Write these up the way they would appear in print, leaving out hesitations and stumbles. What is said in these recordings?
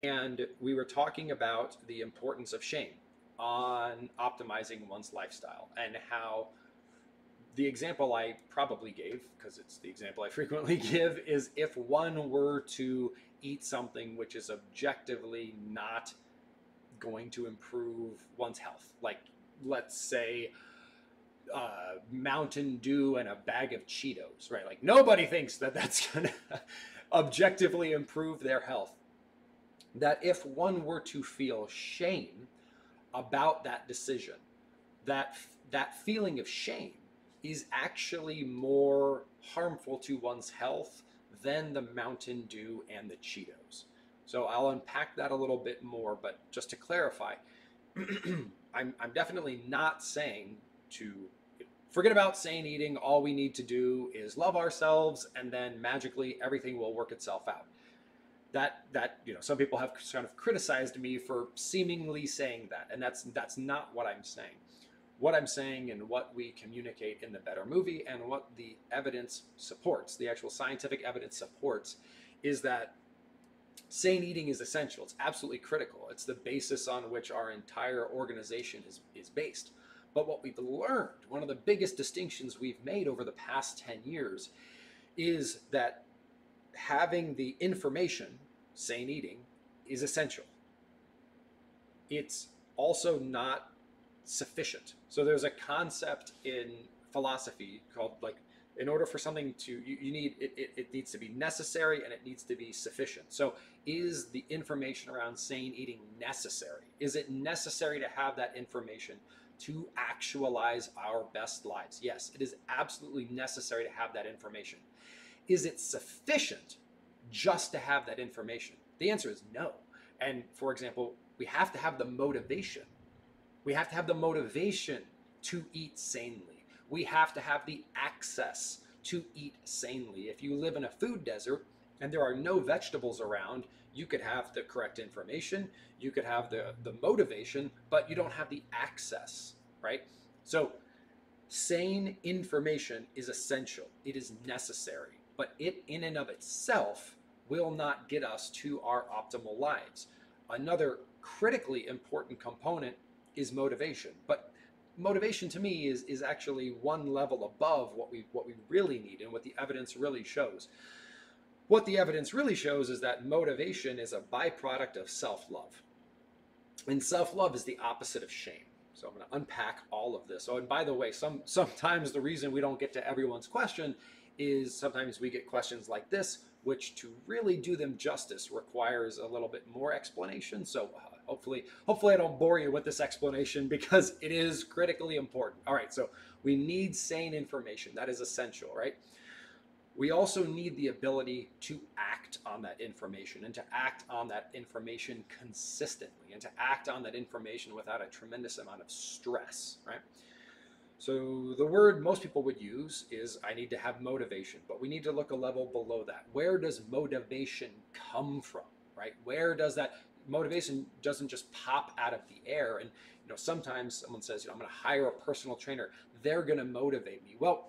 And we were talking about the importance of shame on optimizing one's lifestyle, and how the example I probably gave, because it's the example I frequently give, is if one were to eat something which is objectively not going to improve one's health, like let's say Mountain Dew and a bag of Cheetos, right? Like nobody thinks that that's going to objectively improve their health. That if one were to feel shame about that decision, that that feeling of shame is actually more harmful to one's health than the Mountain Dew and the Cheetos. So I'll unpack that a little bit more, but just to clarify, I'm definitely not saying to forget about sane eating. All we need to do is love ourselves, and then magically everything will work itself out. That some people have kind of criticized me for seemingly saying that, and that's not what I'm saying. What I'm saying, and what we communicate in the Better movie, and what the evidence supports, the actual scientific evidence supports, is that sane eating is essential. It's absolutely critical. It's the basis on which our entire organization is based. But what we've learned, one of the biggest distinctions we've made over the past 10 years, is that having the information, sane eating, is essential. It's also not sufficient. So there's a concept in philosophy called, like, in order for something to, you need, it needs to be necessary and it needs to be sufficient. So is the information around sane eating necessary? Is it necessary to have that information to actualize our best lives? Yes, it is absolutely necessary to have that information. Is it sufficient just to have that information? The answer is no. And for example, we have to have the motivation. We have to have the motivation to eat sanely. We have to have the access to eat sanely. If you live in a food desert and there are no vegetables around, you could have the correct information, you could have the motivation, but you don't have the access, right? So sane information is essential. It is necessary, but it in and of itself will not get us to our optimal lives. Another critically important component is motivation, but motivation to me is actually one level above what we really need, and what the evidence really shows. What the evidence really shows is that motivation is a byproduct of self-love, and self-love is the opposite of shame. So I'm going to unpack all of this. Oh, and by the way, sometimes the reason we don't get to everyone's question is sometimes we get questions like this, which to really do them justice requires a little bit more explanation. So hopefully I don't bore you with this explanation, because it is critically important. All right, so we need sane information. That is essential, right? We also need the ability to act on that information, and to act on that information consistently, and to act on that information without a tremendous amount of stress, right? So the word most people would use is, I need to have motivation, but we need to look a level below that. Where does motivation come from, right? Where does that motivation doesn't just pop out of the air? And sometimes someone says, I'm going to hire a personal trainer. They're going to motivate me. Well,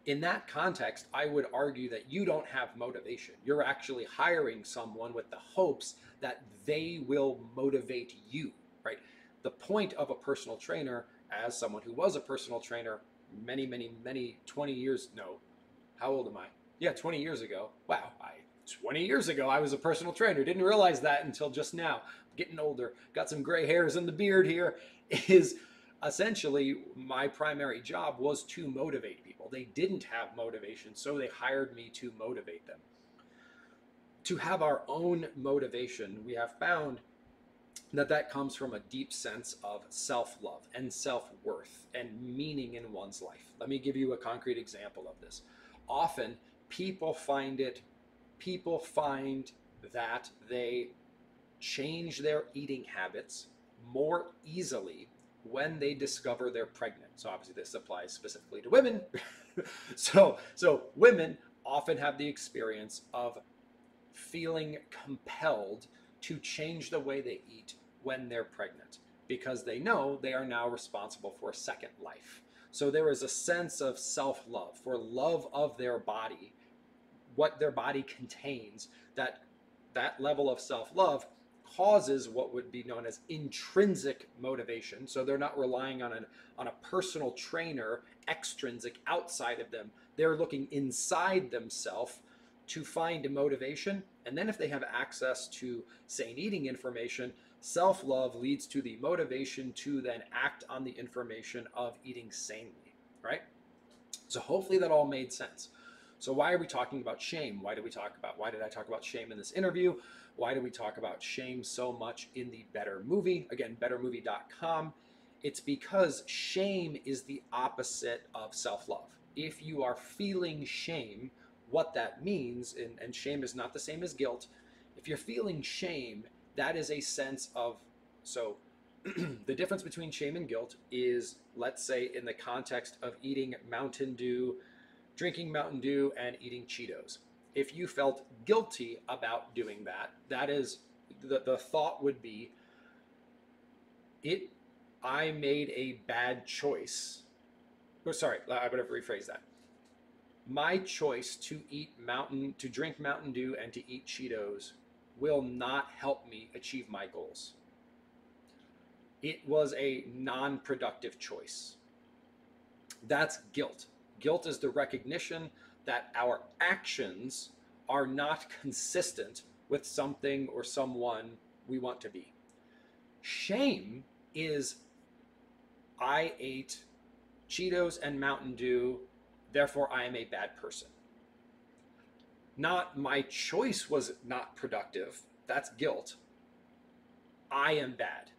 in that context, I would argue that you don't have motivation. You're actually hiring someone with the hopes that they will motivate you, right? The point of a personal trainer, as someone who was a personal trainer many 20 years, no, how old am I? Yeah, 20 years ago. Wow, 20 years ago, I was a personal trainer. Didn't realize that until just now. Getting older, got some gray hairs in the beard here. Is essentially my primary job was to motivate people. They didn't have motivation, so they hired me to motivate them. To have our own motivation, we have found that comes from a deep sense of self-love and self-worth and meaning in one's life. Let me give you a concrete example of this. Often people find that they change their eating habits more easily when they discover they're pregnant. So obviously this applies specifically to women. so women often have the experience of feeling compelled to change the way they eat when they're pregnant, because they know they are now responsible for a second life. So there is a sense of self-love, for love of their body, what their body contains, that that level of self-love causes what would be known as intrinsic motivation. So they're not relying on a personal trainer, extrinsic, outside of them. They're looking inside themselves to find a motivation. And then if they have access to sane eating information, self-love leads to the motivation to then act on the information of eating sanely, right? So hopefully that all made sense. So why are we talking about shame? Why did I talk about shame in this interview? Why do we talk about shame so much in the Better Movie? Again, bettermovie.com. It's because shame is the opposite of self-love. If you are feeling shame, what that means, and shame is not the same as guilt. If you're feeling shame, that is a sense of, so the difference between shame and guilt is, let's say in the context of eating Mountain Dew, drinking Mountain Dew and eating Cheetos. If you felt guilty about doing that, that is, the thought would be, I made a bad choice. Oh, sorry, I would have rephrased that. My choice to drink Mountain Dew and to eat Cheetos will not help me achieve my goals. It was a non-productive choice. That's guilt. Guilt is the recognition that our actions are not consistent with something or someone we want to be. Shame is, I ate Cheetos and Mountain Dew, therefore I am a bad person. Not my choice was not productive. That's guilt. I am bad.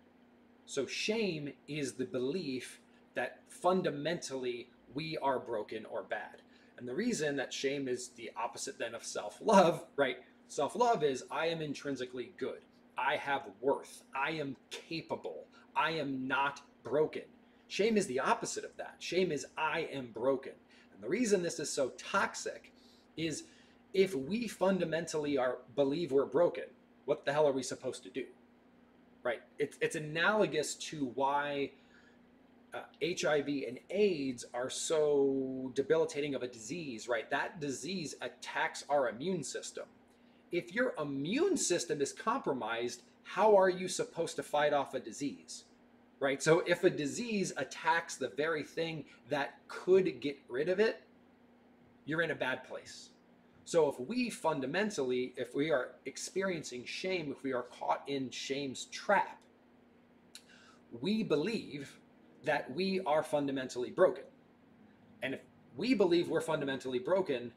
So shame is the belief that fundamentally we are broken or bad. And the reason that shame is the opposite then of self-love, right? Self-love is, I am intrinsically good. I have worth. I am capable. I am not broken. Shame is the opposite of that. Shame is, I am broken. And the reason this is so toxic is, if we fundamentally believe we're broken, what the hell are we supposed to do? Right? It's analogous to why HIV and AIDS are so debilitating of a disease, right? That disease attacks our immune system. If your immune system is compromised, how are you supposed to fight off a disease, right? So if a disease attacks the very thing that could get rid of it, you're in a bad place. So if we are experiencing shame, if we are caught in shame's trap, we believe that we are fundamentally broken. And if we believe we're fundamentally broken,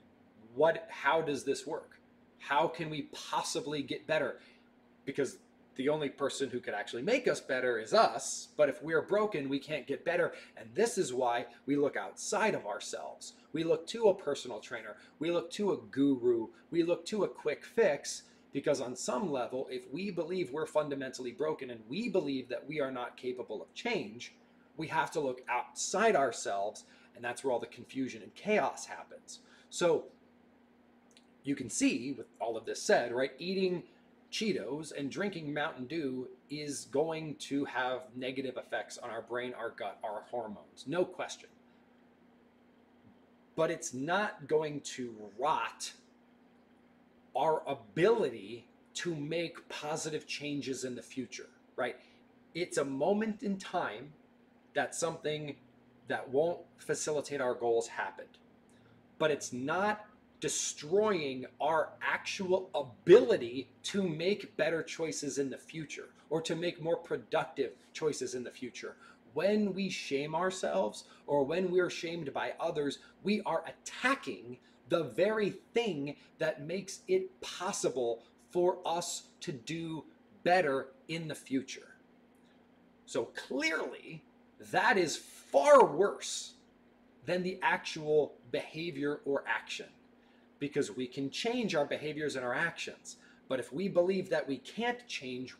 how does this work? How can we possibly get better? Because the only person who could actually make us better is us. But if we're broken, we can't get better. And this is why we look outside of ourselves. We look to a personal trainer. We look to a guru. We look to a quick fix. Because on some level, if we believe we're fundamentally broken and we believe that we are not capable of change, we have to look outside ourselves. And that's where all the confusion and chaos happens. So you can see, with all of this said, right, eating Cheetos and drinking Mountain Dew is going to have negative effects on our brain, our gut, our hormones, no question. But it's not going to rot our ability to make positive changes in the future, right? It's a moment in time that something that won't facilitate our goals happened, but it's not destroying our actual ability to make better choices in the future or to make more productive choices in the future. When we shame ourselves or when we're shamed by others, we are attacking the very thing that makes it possible for us to do better in the future. So clearly, that is far worse than the actual behavior or action, because we can change our behaviors and our actions. But if we believe that we can't change